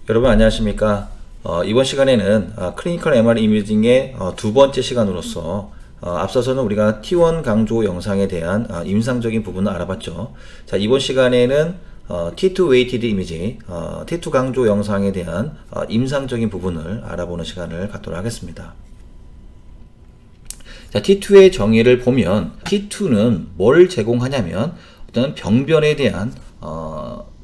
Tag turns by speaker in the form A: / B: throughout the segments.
A: 여러분 안녕하십니까. 이번 시간에는 클리니컬 MR 이미징의 두 번째 시간으로서 앞서서는 우리가 T1 강조 영상에 대한 임상적인 부분을 알아봤죠. 자, 이번 시간에는 T2 웨이티드 이미지, T2 강조 영상에 대한 임상적인 부분을 알아보는 시간을 갖도록 하겠습니다. 자, T2의 정의를 보면 T2는 뭘 제공하냐면 어떤 병변에 대한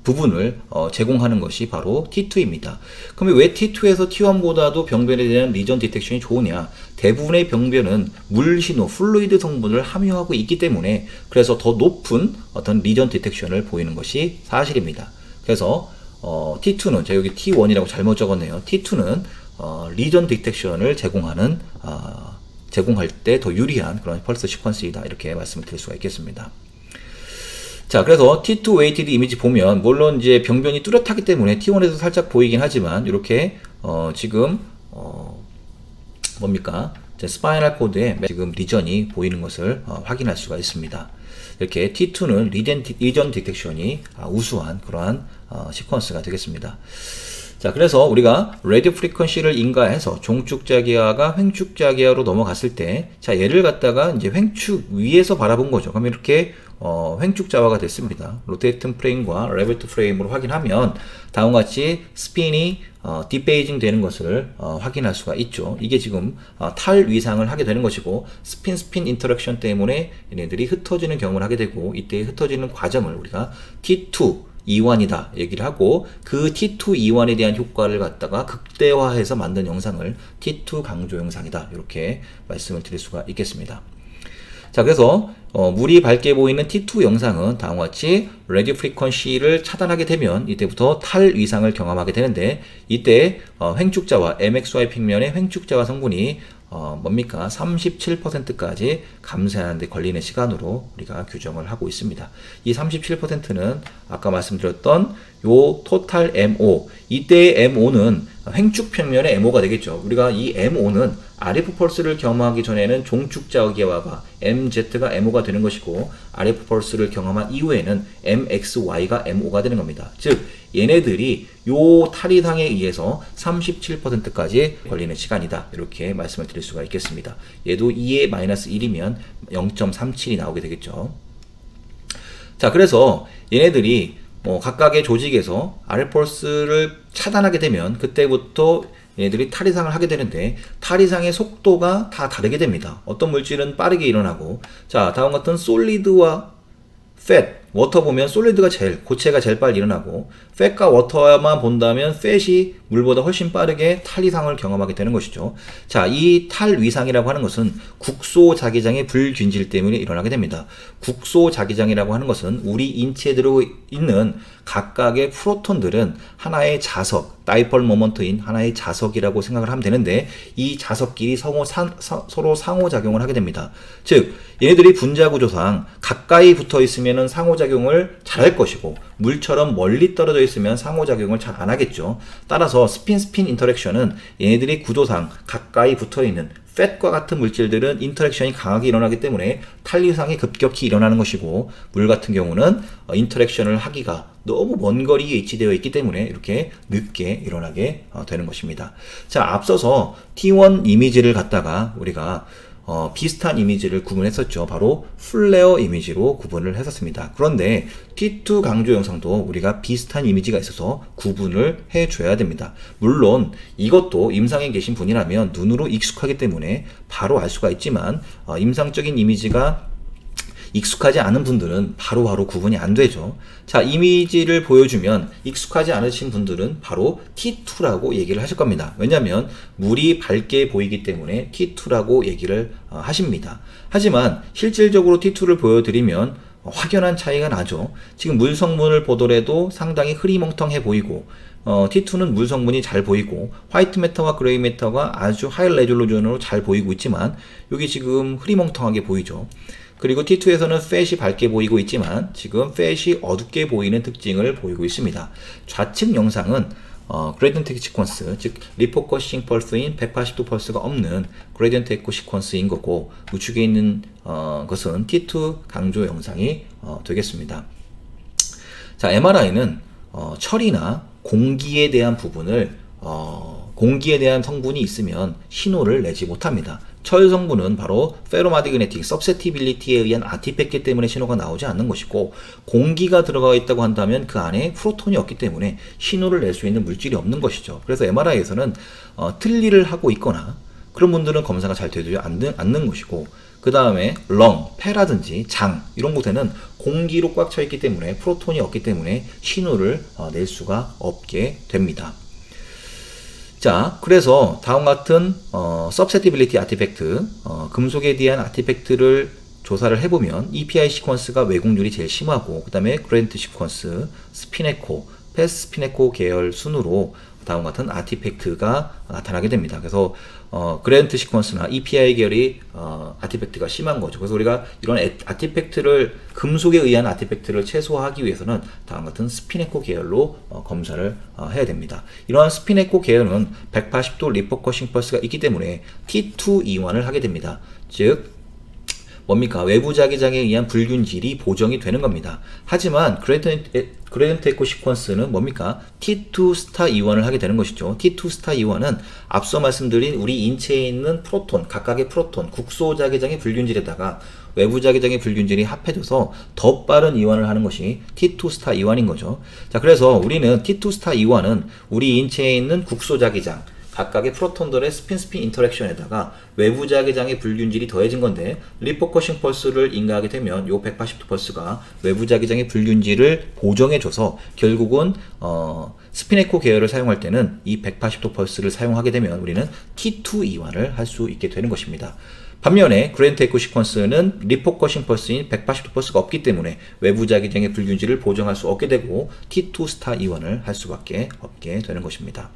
A: 부분을 제공하는 것이 바로 T2입니다. 그러면 왜 T2에서 T1보다도 병변에 대한 리전 디텍션이 좋으냐? 대부분의 병변은 물신호, 플루이드 성분을 함유하고 있기 때문에 그래서 더 높은 어떤 리전 디텍션을 보이는 것이 사실입니다. 그래서 T2는 제가 여기 T1이라고 잘못 적었네요. T2는 리전 디텍션을 제공할 때 더 유리한 그런 펄스 시퀀스이다, 이렇게 말씀을 드릴 수가 있겠습니다. 자, 그래서 T2 웨이티드 이미지 보면 물론 이제 병변이 뚜렷하기 때문에 T1에서 살짝 보이긴 하지만 이렇게 지금 뭡니까? 스파이널 코드에 지금 리전이 보이는 것을 확인할 수가 있습니다. 이렇게 T2는 리전 디텍션이 우수한 그러한 시퀀스가 되겠습니다. 자, 그래서 우리가 라디오 프리퀀시를 인가해서 종축자기하가 횡축자기하로 넘어갔을 때, 자, 얘를 갖다가 이제 횡축 위에서 바라본 거죠. 그러면 이렇게 횡축자화가 됐습니다. 로테이팅 프레임과 레벨트 프레임으로 확인하면 다음과 같이 스핀이 디페이징 되는 것을 확인할 수가 있죠. 이게 지금 탈 위상을 하게 되는 것이고, 스핀 인터랙션 때문에 얘네들이 흩어지는 경험을 하게 되고, 이때 흩어지는 과정을 우리가 T2 E1이다 얘기를 하고, 그 T2 E1에 대한 효과를 갖다가 극대화해서 만든 영상을 T2 강조 영상이다, 이렇게 말씀을 드릴 수가 있겠습니다. 자, 그래서 물이 밝게 보이는 T2 영상은 다음과 같이 라디오 프리퀀시를 차단하게 되면 이때부터 탈 위상을 경험하게 되는데, 이때 횡축자와 MXY 평면의 횡축자와 성분이 뭡니까? 37%까지 감소하는 데 걸리는 시간으로 우리가 규정을 하고 있습니다. 이 37%는 아까 말씀드렸던 요 토탈 MO, 이때의 MO는 횡축 평면의 MO가 되겠죠. 우리가 이 MO는 RF 펄스를 경험하기 전에는 종축자기화가 MZ가 MO가 되는 것이고, RF 펄스를 경험한 이후에는 MXY가 MO가 되는 겁니다. 즉 얘네들이 요 탈이상에 의해서 37%까지 걸리는 시간이다, 이렇게 말씀을 드릴 수가 있겠습니다. 얘도 2의 마이너스 1이면 0.37이 나오게 되겠죠. 자, 그래서 얘네들이 각각의 조직에서 RF 펄스를 차단하게 되면 그때부터 얘네들이 탈이상을 하게 되는데, 탈이상의 속도가 다 다르게 됩니다. 어떤 물질은 빠르게 일어나고, 자, 다음 같은 솔리드와 팻, 워터 보면 솔리드가 고체가 제일 빨리 일어나고, 팻과 워터만 본다면 팻이 물보다 훨씬 빠르게 탈이상을 경험하게 되는 것이죠. 자, 이 탈위상이라고 하는 것은 국소자기장의 불균질 때문에 일어나게 됩니다. 국소자기장이라고 하는 것은 우리 인체에 들어있는 각각의 프로톤들은 하나의 자석, 다이폴 모먼트인 하나의 자석이라고 생각을 하면 되는데, 이 자석끼리 서로 상호작용을 하게 됩니다. 즉 얘네들이 분자구조상 가까이 붙어 있으면 상호작용을 잘할 것이고, 물처럼 멀리 떨어져 있으면 상호작용을 잘 안 하겠죠. 따라서 스핀 인터랙션은 얘네들이 구조상 가까이 붙어 있는 팻과 같은 물질들은 인터랙션이 강하게 일어나기 때문에 탈위상이 급격히 일어나는 것이고, 물 같은 경우는 인터랙션을 하기가 너무 먼 거리에 위치되어 있기 때문에 이렇게 늦게 일어나게 되는 것입니다. 자, 앞서서 T1 이미지를 갖다가 우리가 비슷한 이미지를 구분했었죠. 바로 플레어 이미지로 구분을 했었습니다. 그런데 T2 강조 영상도 우리가 비슷한 이미지가 있어서 구분을 해줘야 됩니다. 물론 이것도 임상에 계신 분이라면 눈으로 익숙하기 때문에 바로 알 수가 있지만, 임상적인 이미지가 익숙하지 않은 분들은 바로바로 구분이 안 되죠. 자, 이미지를 보여주면 익숙하지 않으신 분들은 바로 T2라고 얘기를 하실 겁니다. 왜냐하면 물이 밝게 보이기 때문에 T2라고 얘기를 하십니다. 하지만 실질적으로 T2를 보여드리면 확연한 차이가 나죠. 지금 물 성분을 보더라도 상당히 흐리멍텅해 보이고, T2는 물 성분이 잘 보이고 화이트 매터와 그레이 매터가 아주 하이 레졸루션으로 잘 보이고 있지만, 여기 지금 흐리멍텅하게 보이죠. 그리고 T2에서는 팻이 밝게 보이고 있지만 지금 팻이 어둡게 보이는 특징을 보이고 있습니다. 좌측 영상은 그레디언트 에코 시퀀스, 즉 리포커싱 펄스인 180도 펄스가 없는 그레디언트 에코 시퀀스인 거고, 우측에 있는 것은 T2 강조 영상이 되겠습니다. 자, MRI는 철이나 공기에 대한 부분을 공기에 대한 성분이 있으면 신호를 내지 못합니다. 철 성분은 바로 페로마그네틱 서세티빌리티에 의한 아티팩트 때문에 신호가 나오지 않는 것이고, 공기가 들어가 있다고 한다면 그 안에 프로톤이 없기 때문에 신호를 낼 수 있는 물질이 없는 것이죠. 그래서 MRI에서는 틀니를 하고 있거나 그런 분들은 검사가 잘 되지 않는 것이고, 그 다음에 렁, 폐라든지 장 이런 곳에는 공기로 꽉 차 있기 때문에 프로톤이 없기 때문에 신호를 낼 수가 없게 됩니다. 자, 그래서 다음 같은 서세티빌리티 아티팩트, 금속에 대한 아티팩트를 조사를 해보면 EPI 시퀀스가 왜곡률이 제일 심하고, 그 다음에 그레디언트 시퀀스, 스피네코, 패스 스피네코 계열 순으로 다음 같은 아티팩트가 나타나게 됩니다. 그래서 그레디언트 시퀀스나 EPI 계열이 아티팩트가 심한 거죠. 그래서 우리가 이런 아티팩트를, 금속에 의한 아티팩트를 최소화하기 위해서는 다음 같은 스피네코 계열로 검사를 해야 됩니다. 이러한 스피네코 계열은 180도 리퍼커싱 펄스가 있기 때문에 T2 이완을 하게 됩니다. 즉 뭡니까? 외부 자기장에 의한 불균질이 보정이 되는 겁니다. 하지만 그레디언트 에코 시퀀스는 뭡니까? T2 스타 이완을 하게 되는 것이죠. T2 스타 이완은 앞서 말씀드린 우리 인체에 있는 프로톤, 각각의 프로톤, 국소 자기장의 불균질에다가 외부 자기장의 불균질이 합해져서 더 빠른 이완을 하는 것이 T2 스타 이완인 거죠. 자, 그래서 우리는 T2 스타 이완은 우리 인체에 있는 국소 자기장, 각각의 프로톤들의 스핀 인터랙션에다가 외부 자기장의 불균질이 더해진 건데, 리퍼커싱 펄스를 인가하게 되면 요 180도 펄스가 외부 자기장의 불균질을 보정해줘서 결국은 스피네코 계열을 사용할 때는 이 180도 펄스를 사용하게 되면 우리는 T2 이완을 할 수 있게 되는 것입니다. 반면에 그레디언트 에코 시퀀스는 리퍼커싱 펄스인 180도 펄스가 없기 때문에 외부 자기장의 불균질을 보정할 수 없게 되고 T2 스타 이완을 할 수밖에 없게 되는 것입니다.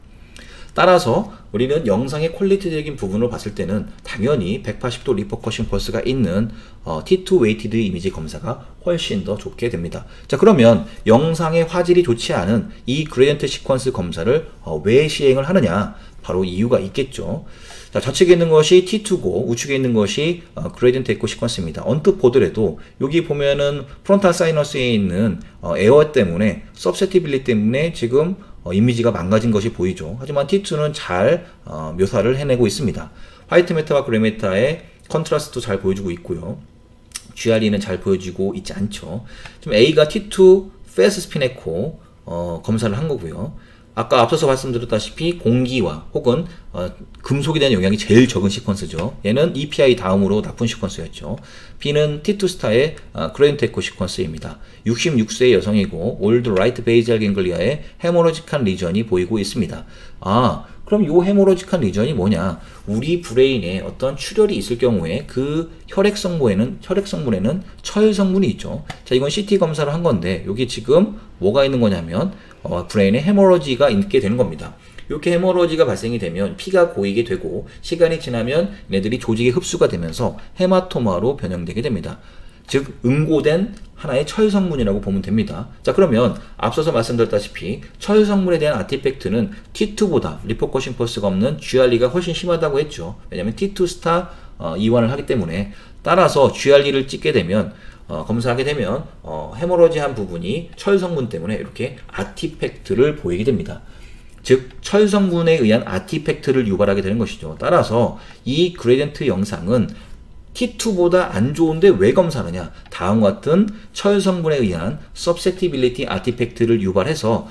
A: 따라서 우리는 영상의 퀄리티적인 부분을 봤을 때는 당연히 180도 리퍼커싱 펄스가 있는 T2 웨이티드 이미지 검사가 훨씬 더 좋게 됩니다. 자, 그러면 영상의 화질이 좋지 않은 이 그레디언트 시퀀스 검사를 왜 시행을 하느냐? 바로 이유가 있겠죠. 자, 좌측에 있는 것이 T2고 우측에 있는 것이 그레디언트 에코 시퀀스입니다. 언뜻 보더라도 여기 보면은 프론탈 사이너스에 있는 에어 때문에 서세티빌리티 때문에 지금 이미지가 망가진 것이 보이죠. 하지만 T2는 잘 묘사를 해내고 있습니다. 화이트 매타와 그레이 매타의 컨트라스트도 잘 보여주고 있고요. GRE는 잘 보여지고 있지 않죠. 지금 A가 T2 패스 스피네코 검사를 한 거고요. 아까 앞서서 말씀드렸다시피 공기와 혹은 금속에 대한 영향이 제일 적은 시퀀스죠. 얘는 EPI 다음으로 나쁜 시퀀스였죠. B는 T2 스타의 그레디언트 에코 시퀀스입니다. 66세의 여성이고 올드 라이트 베이지알 갱글리아의 헤모로직한 리전이 보이고 있습니다. 그럼 이 헤모로직한 리전이 뭐냐? 우리 브레인에 어떤 출혈이 있을 경우에 그 혈액 성분에는 철 성분이 있죠. 자, 이건 CT 검사를 한 건데 여기 지금 뭐가 있는 거냐면 브레인에 헤모로지가 있게 되는 겁니다. 이렇게 헤모로지가 발생이 되면 피가 고이게 되고 시간이 지나면 얘네들이 조직에 흡수가 되면서 헤마토마로 변형되게 됩니다. 즉 응고된 하나의 철 성분이라고 보면 됩니다. 자, 그러면 앞서서 말씀드렸다시피 철 성분에 대한 아티팩트는 T2보다 리퍼커싱 펄스가 없는 GRE가 훨씬 심하다고 했죠. 왜냐하면 T2 스타 이완을 하기 때문에. 따라서 GRE를 찍게 되면 검사하게 되면 헤모로지한 부분이 철 성분 때문에 이렇게 아티팩트를 보이게 됩니다. 즉 철 성분에 의한 아티팩트를 유발하게 되는 것이죠. 따라서 이 그레디언트 영상은 T2보다 안 좋은데 왜 검사하느냐? 다음과 같은 철 성분에 의한 서세티빌리티 아티팩트를 유발해서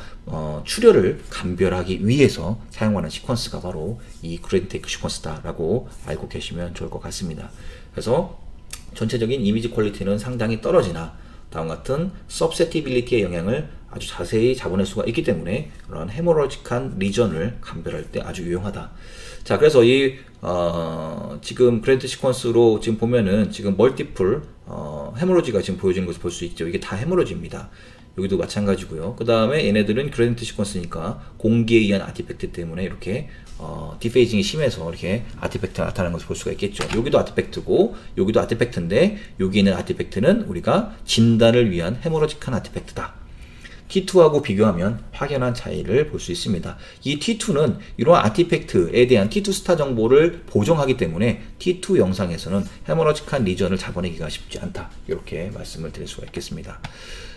A: 출혈을 감별하기 위해서 사용하는 시퀀스가 바로 이 그레디언트 에코 시퀀스다라고 알고 계시면 좋을 것 같습니다. 그래서 전체적인 이미지 퀄리티는 상당히 떨어지나 다음과 같은 서세티빌리티의 영향을 아주 자세히 잡아낼 수가 있기 때문에 그런 헤모로직한 리전을 감별할 때 아주 유용하다. 자, 그래서 이 지금 그레디언트 시퀀스로 지금 보면은 지금 멀티플 헤모로지가 지금 보여지는 것을 볼 수 있죠. 이게 다 헤모로지입니다. 여기도 마찬가지고요. 그 다음에 얘네들은 그레디언트 시퀀스니까 공기에 의한 아티팩트 때문에 이렇게 디페이징이 심해서 이렇게 아티팩트가 나타나는 것을 볼 수가 있겠죠. 여기도 아티팩트고 여기도 아티팩트인데 여기 있는 아티팩트는 우리가 진단을 위한 헤모로직한 아티팩트다. T2하고 비교하면 확연한 차이를 볼 수 있습니다. 이 T2는 이러한 아티팩트에 대한 T2 스타 정보를 보정하기 때문에 T2 영상에서는 헤머러직한 리전을 잡아내기가 쉽지 않다. 이렇게 말씀을 드릴 수가 있겠습니다.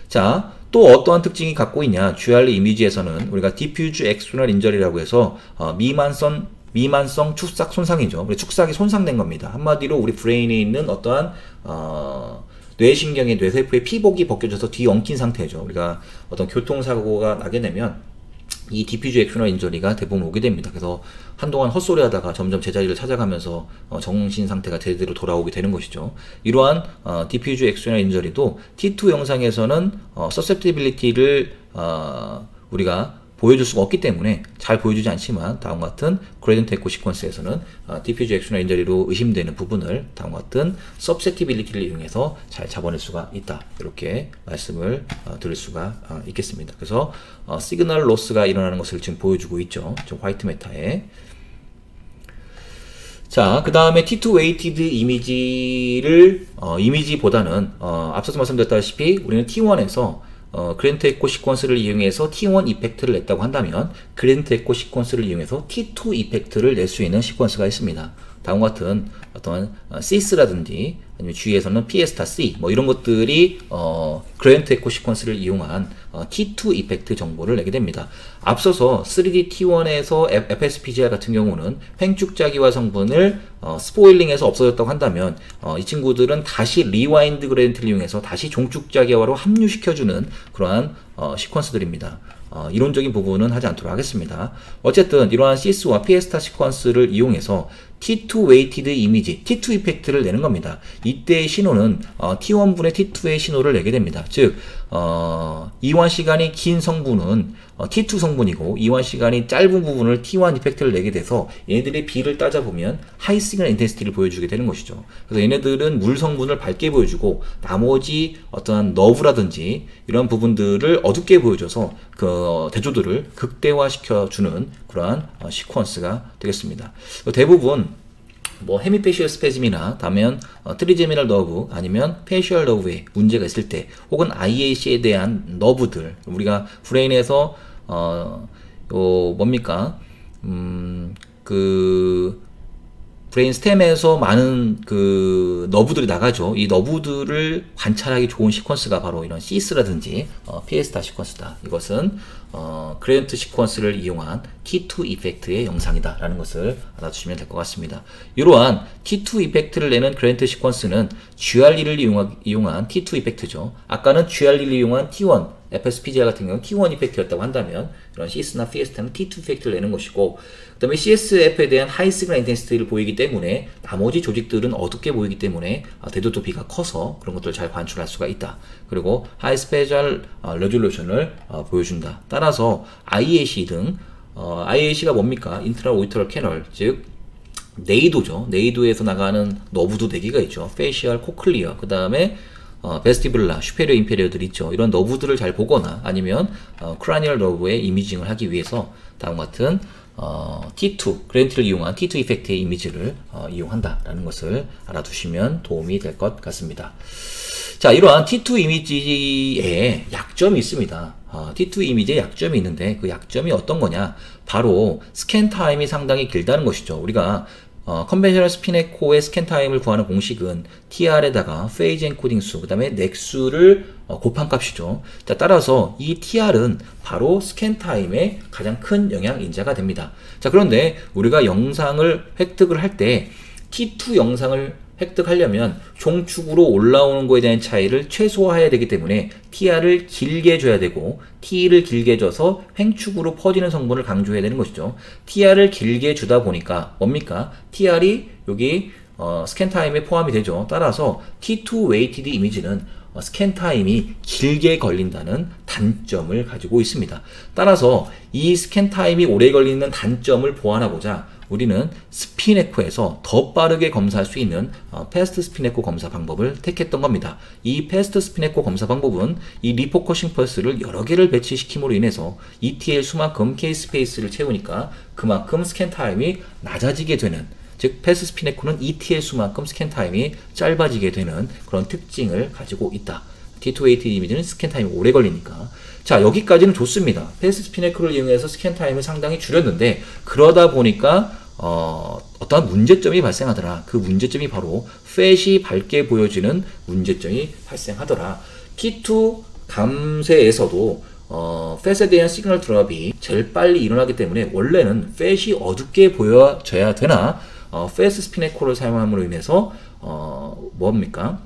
A: 자, 또 어떠한 특징이 갖고 있냐? GRE 이미지에서는 우리가 디퓨즈 엑스터널 인저리라고 해서 미만성 축삭 손상이죠. 우리 축삭이 손상된 겁니다. 한마디로 우리 브레인에 있는 어떠한 뇌신경의 뇌세포의 피복이 벗겨져서 뒤엉킨 상태죠. 우리가 어떤 교통사고가 나게 되면 이 디퓨즈 엑스터널 인저리가 대부분 오게 됩니다. 그래서 한동안 헛소리 하다가 점점 제자리를 찾아가면서 정신 상태가 제대로 돌아오게 되는 것이죠. 이러한 디퓨즈 엑스터널 인저리도 T2 영상에서는 서셉티빌리티를 우리가 보여줄 수가 없기 때문에 잘 보여주지 않지만 다음과 같은 그레디언트 에코 시퀀스에서는 디퓨즈 엑스터널 인저리로 의심되는 부분을 다음과 같은 서셉티빌리티를 이용해서 잘 잡아낼 수가 있다. 이렇게 말씀을 드릴 수가 있겠습니다. 그래서 시그널 로스가 일어나는 것을 지금 보여주고 있죠. 좀 화이트 메타에. 자, 그 다음에 T2 웨이티드 이미지보다는 앞서서 말씀드렸다시피 우리는 T1에서 그랜트 에코 시퀀스를 이용해서 T1 이펙트를 냈다고 한다면 그랜트 에코 시퀀스를 이용해서 T2 이펙트를 낼 수 있는 시퀀스가 있습니다. 다음과 같은 어떤 시스라든지 아니면 주위에서는 피에스타-C 뭐 이런 것들이 그랜트 에코 시퀀스를 이용한 T2 이펙트 정보를 내게 됩니다. 앞서서 3D T1에서 FSPGR 같은 경우는 횡축자기화 성분을 스포일링해서 없어졌다고 한다면 이 친구들은 다시 리와인드 그레디언트를 이용해서 다시 종축자기화로 합류시켜주는 그러한 시퀀스들입니다. 이론적인 부분은 하지 않도록 하겠습니다. 어쨌든 이러한 시스와 피에스타 시퀀스를 이용해서 T2 웨이티드 이미지, T2 이펙트를 내는 겁니다. 이때의 신호는 T1분의 T2의 신호를 내게 됩니다. 즉 이완 시간이 긴 성분은 T2 성분이고 이완 시간이 짧은 부분을 T1 이펙트를 내게 돼서 얘네들의 비를 따져보면 하이 시그널 인텐시티를 보여주게 되는 것이죠. 그래서 얘네들은 물 성분을 밝게 보여주고 나머지 어떠한 너브라든지 이런 부분들을 어둡게 보여줘서 그 대조들을 극대화시켜주는 그러한 시퀀스가 되겠습니다. 대부분 뭐 헤미페시얼 스페즘이나 다면 트리제미널 너브 아니면 페이셜 너브에 문제가 있을 때 혹은 IAC에 대한 너브들 우리가 브레인에서 뭡니까 그 브레인 스템에서 많은 그 너브들이 나가죠. 이 너브들을 관찰하기 좋은 시퀀스가 바로 이런 시스라든지 피에스타 시퀀스다. 이것은 그레디언트 시퀀스를 이용한 T2 이펙트의 영상이다 라는 것을 알아두시면 될 것 같습니다. 이러한 T2 이펙트를 내는 그레디언트 시퀀스는 GRE를 이용한 T2 이펙트죠. 아까는 GRE를 이용한 T1 FSPGR 같은 경우는 T1 이펙트였다고 한다면 이런 CS나 피에스타는 T2 이펙트를 내는 것이고 그 다음에 CSF에 대한 하이 시그널 인텐시티를 보이기 때문에 나머지 조직들은 어둡게 보이기 때문에 대조도 비가 커서 그런 것들을 잘 관출할 수가 있다. 그리고 하이 스페셜 레졸루션을 보여준다. 따라서 IAC 등 IAC가 뭡니까? 인트라 오이터럴 캐널 즉 네이도죠. 네이도에서 나가는 너브도 4개가 있죠. 페이시얼, 코클리어, 그 다음에 베스티블라, 슈페리어 인페리어들 있죠. 이런 너브들을 잘 보거나 아니면 크라니얼 너브의 이미징을 하기 위해서 다음과 같은 T2, 그랜트를 이용한 T2 이펙트의 이미지를 이용한다라는 것을 알아두시면 도움이 될 것 같습니다. 자, 이러한 T2 이미지에 약점이 있습니다. T2 이미지에 약점이 있는데 그 약점이 어떤 거냐? 바로 스캔 타임이 상당히 길다는 것이죠. 우리가 컨벤셔널 스핀 에코의 스캔 타임을 구하는 공식은 TR에다가 페이즈 엔코딩 수, 그 다음에 넥수를 곱한 값이죠. 자, 따라서 이 TR은 바로 스캔 타임의 가장 큰 영향 인자가 됩니다. 자, 그런데 우리가 영상을 획득을 할 때 T2 영상을 획득하려면 종축으로 올라오는 거에 대한 차이를 최소화해야 되기 때문에 TR을 길게 줘야 되고 T를 길게 줘서 횡축으로 퍼지는 성분을 강조해야 되는 것이죠. TR을 길게 주다 보니까 뭡니까? TR이 여기 스캔 타임에 포함이 되죠. 따라서 T2 웨이티드 이미지는 스캔 타임이 길게 걸린다는 단점을 가지고 있습니다. 따라서 이 스캔 타임이 오래 걸리는 단점을 보완하고자 우리는 스피네코에서 더 빠르게 검사할 수 있는 패스트 스피네코 검사 방법을 택했던 겁니다. 이 패스트 스피네코 검사 방법은 이 리포커싱 펄스를 여러 개를 배치시킴으로 인해서 ETL 수만큼 K 스페이스를 채우니까 그만큼 스캔 타임이 낮아지게 되는, 즉 패스트 스피네코는 ETL 수만큼 스캔 타임이 짧아지게 되는 그런 특징을 가지고 있다. T280 이미지는 스캔 타임이 오래 걸리니까. 자, 여기까지는 좋습니다. 패스 스피네크를 이용해서 스캔 타임을 상당히 줄였는데, 그러다 보니까 어떠한 문제점이 발생하더라. 그 문제점이 바로 팻이 밝게 보여지는 문제점이 발생하더라. T2 감쇄에서도 팻에 대한 시그널 드롭이 제일 빨리 일어나기 때문에 원래는 팻이 어둡게 보여져야 되나, 패스 스피네코를 사용함으로 인해서 뭡니까?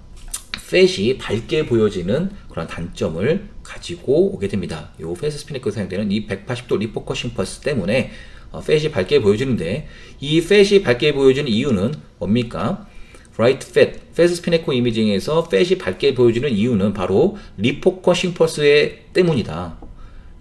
A: 팻이 밝게 보여지는 그런 단점을 가지고 오게 됩니다. 요 패스 스피네코에 사용되는 이 180도 리포커싱 펄스 때문에 팻이 밝게 보여지는데, 이 팻이 밝게 보여지는 이유는 뭡니까? Bright Fat, 패스 스피네코 이미징에서 팻이 밝게 보여지는 이유는 바로 리포커싱 펄스 때문이다.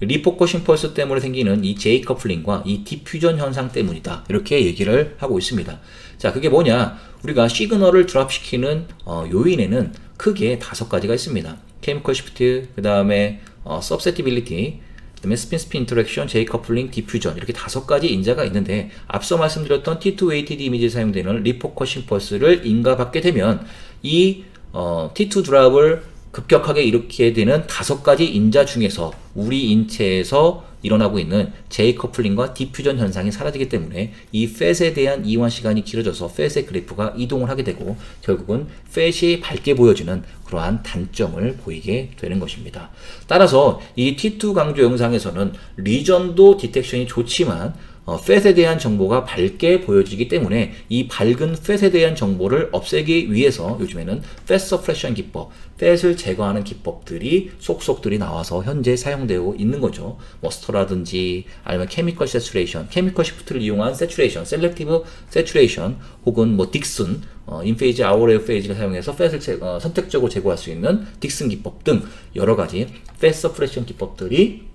A: 리포커싱 펄스 때문에 생기는 이 J 커플링과 이 디퓨전 현상 때문이다. 이렇게 얘기를 하고 있습니다. 자, 그게 뭐냐? 우리가 시그널을 드랍시키는 요인에는 크게 5가지가 있습니다. 케미컬 시프트, 그 다음에 서브세티빌리티, 그 다음에 스핀 인터랙션, J 커플링, 디퓨전, 이렇게 5가지 인자가 있는데, 앞서 말씀드렸던 T280 이미지에 사용되는 리포커싱 펄스를 인가받게 되면 이 T2 드랍을 급격하게 일으키게 되는 5가지 인자 중에서 우리 인체에서 일어나고 있는 J 커플링과 디퓨전 현상이 사라지기 때문에 이 팻에 대한 이완 시간이 길어져서 팻의 그래프가 이동을 하게 되고 결국은 팻이 밝게 보여지는 그러한 단점을 보이게 되는 것입니다. 따라서 이 T2 강조 영상에서는 리전도 디텍션이 좋지만 팻에 대한 정보가 밝게 보여지기 때문에 이 밝은 팻에 대한 정보를 없애기 위해서 요즘에는 팻 서프레션 기법, 팻을 제거하는 기법들이 속속들이 나와서 현재 사용되고 있는 거죠. 뭐 스터라든지 아니면 케미컬 세츄레이션, 케미컬 시프트를 이용한 세츄레이션, 셀렉티브 세츄레이션, 혹은 뭐 딕슨, 인페이지, 아웃레어 페이지를 사용해서 팻을 선택적으로 제거할 수 있는 딕슨 기법 등 여러 가지 팻 서프레션 기법들이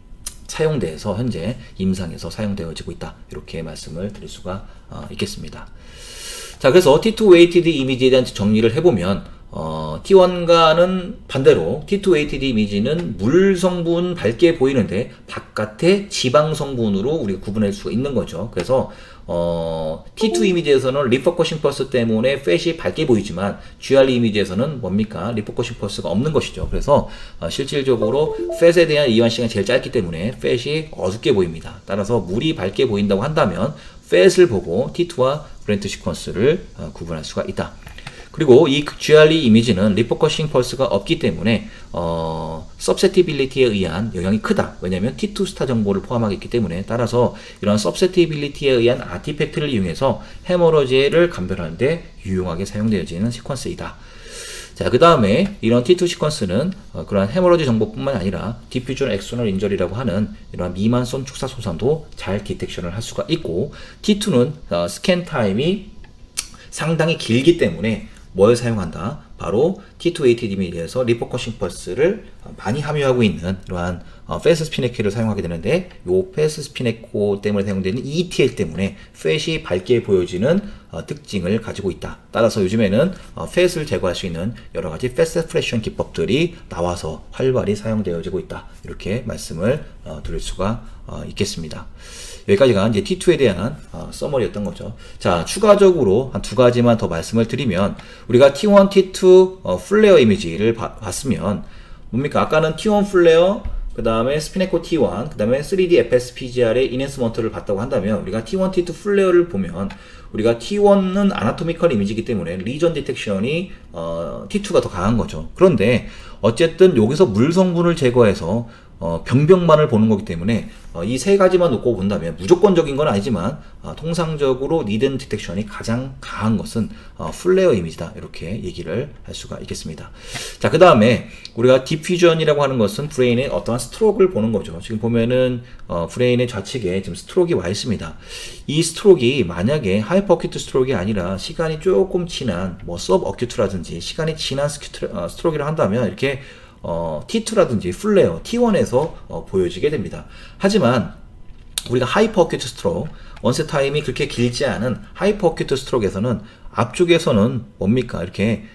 A: 사용돼서 현재 임상에서 사용되어지고 있다. 이렇게 말씀을 드릴 수가 있겠습니다. 자, 그래서 T280 이미지에 대한 정리를 해보면 T1과는 반대로 T280 이미지는 물 성분 밝게 보이는데 바깥에 지방 성분으로 우리가 구분할 수가 있는 거죠. 그래서 T2 이미지에서는 리포커싱 펄스 때문에 팻이 밝게 보이지만 GR 이미지에서는 뭡니까? 리포커싱 펄스가 없는 것이죠. 그래서 실질적으로 팻에 대한 이완 시간이 제일 짧기 때문에 팻이 어둡게 보입니다. 따라서 물이 밝게 보인다고 한다면 팻을 보고 T2와 브랜트 시퀀스를 구분할 수가 있다. 그리고 이 GRE 이미지는 리포커싱 펄스가 없기 때문에 서브세티빌리티에 의한 영향이 크다. 왜냐하면 T2 스타 정보를 포함하고 있기 때문에. 따라서 이런 서브세티빌리티에 의한 아티팩트를 이용해서 헤머러지를 감별하는 데 유용하게 사용되어지는 시퀀스이다. 자, 그 다음에 이런 T2 시퀀스는 그러한 헤머러지 정보뿐만 아니라 디퓨전 엑스터널 인저리라고 하는 이러한 미만성 축사 손상도 잘 디텍션을 할 수가 있고, T2는 스캔 타임이 상당히 길기 때문에 뭘 사용한다? 바로 T280 이미지에서 리포커싱 펄스를 많이 함유하고 있는 이러한 패스 스피네코를 사용하게 되는데, 이 패스 스피네코 때문에 사용되는 ETL 때문에 팻이 밝게 보여지는 특징을 가지고 있다. 따라서 요즘에는 팻을 제거할 수 있는 여러 가지 팻 세퍼레이션 기법들이 나와서 활발히 사용되어지고 있다. 이렇게 말씀을 드릴 수가 있겠습니다. 여기까지가 이제 T2에 대한 서머리였던 거죠. 자, 추가적으로 한 2가지만 더 말씀을 드리면, 우리가 T1, T2 플레어 이미지를 봤으면 뭡니까? 아까는 T1 플레어, 그 다음에 스피네코 T1, 그 다음에 3D FSPGR의 이넨스먼트를 봤다고 한다면, 우리가 T1, T2 플레어를 보면 우리가 T1은 아나토미컬 이미지이기 때문에 리전 디텍션이 T2가 더 강한 거죠. 그런데 어쨌든 여기서 물 성분을 제거해서 병변만을 보는 거기 때문에 이 3가지만 놓고 본다면, 무조건적인 건 아니지만 통상적으로 니든 디텍션이 가장 강한 것은 플레어 이미지다. 이렇게 얘기를 할 수가 있겠습니다. 자, 그 다음에 우리가 디퓨전이라고 하는 것은 브레인의 어떠한 스트로크를 보는 거죠. 지금 보면은 브레인의 좌측에 지금 스트로크가 와 있습니다. 이 스트로크가 만약에 하이퍼 어큐트 스트로크가 아니라 시간이 조금 지난 뭐 서브 어큐트라든지 시간이 지난 스트로크를 한다면 이렇게 T2라든지 플레어, T1에서 보여지게 됩니다. 하지만 우리가 하이퍼 어큐트 스트로크, 원셋 타임이 그렇게 길지 않은 하이퍼 어큐트 스트로크에서는 앞쪽에서는 뭡니까? 이렇게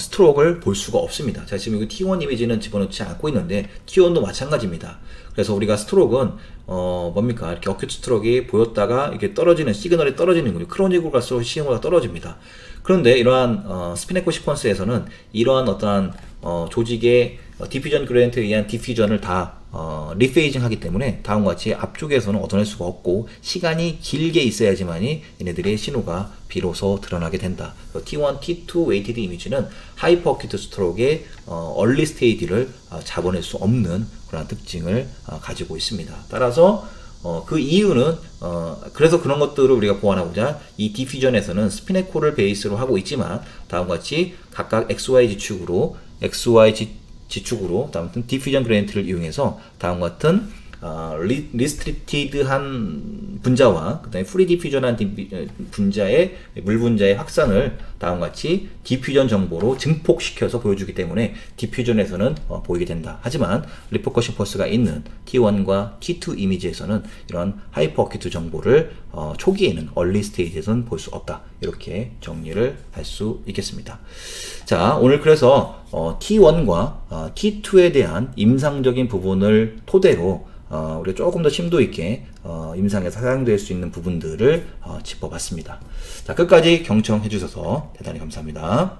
A: 스트로크를 볼 수가 없습니다. 자, 지금 여기 T1 이미지는 집어넣지 않고 있는데 T1도 마찬가지입니다. 그래서 우리가 스트로크는 뭡니까? 이렇게 어큐트 스트로크가 보였다가 이게 떨어지는, 시그널이 떨어지는 거죠. 크로닉으로 갈수록 시그널이 떨어집니다. 그런데 이러한 스피네코 시퀀스에서는 이러한 어떠한 조직의 디퓨전 그레디언트에 의한 디퓨전을 다 리페이징 하기 때문에 다음과 같이 앞쪽에서는 얻어낼 수가 없고 시간이 길게 있어야지만이 얘네들의 신호가 비로소 드러나게 된다. T1, T2 웨이티드 이미지는 하이퍼 어큐트 스트로크의 얼리 스테이지를 잡아낼 수 없는 그런 특징을 가지고 있습니다. 따라서 그 이유는 그래서 그런 것들을 우리가 보완하고자 이 디퓨전에서는 스피네코를 베이스로 하고 있지만 다음과 같이 각각 XY 지축으로 다음 디퓨전 그레디언트를 이용해서 다음과 같은 리스트릭티드한 분자와 그 다음에 프리 디퓨전한 분자의 물분자의 확산을 다음과 같이 디퓨전 정보로 증폭시켜서 보여주기 때문에 디퓨전에서는 보이게 된다. 하지만 리퍼커션 포스가 있는 T1과 T2 이미지에서는 이런 하이퍼 어큐트 정보를 초기에는 얼리 스테이지에서는 볼 수 없다. 이렇게 정리를 할 수 있겠습니다. 자, 오늘 그래서 T1과 T2에 대한 임상적인 부분을 토대로 우리가 조금 더 심도 있게 임상에서 사용될 수 있는 부분들을 짚어봤습니다. 자, 끝까지 경청해 주셔서 대단히 감사합니다.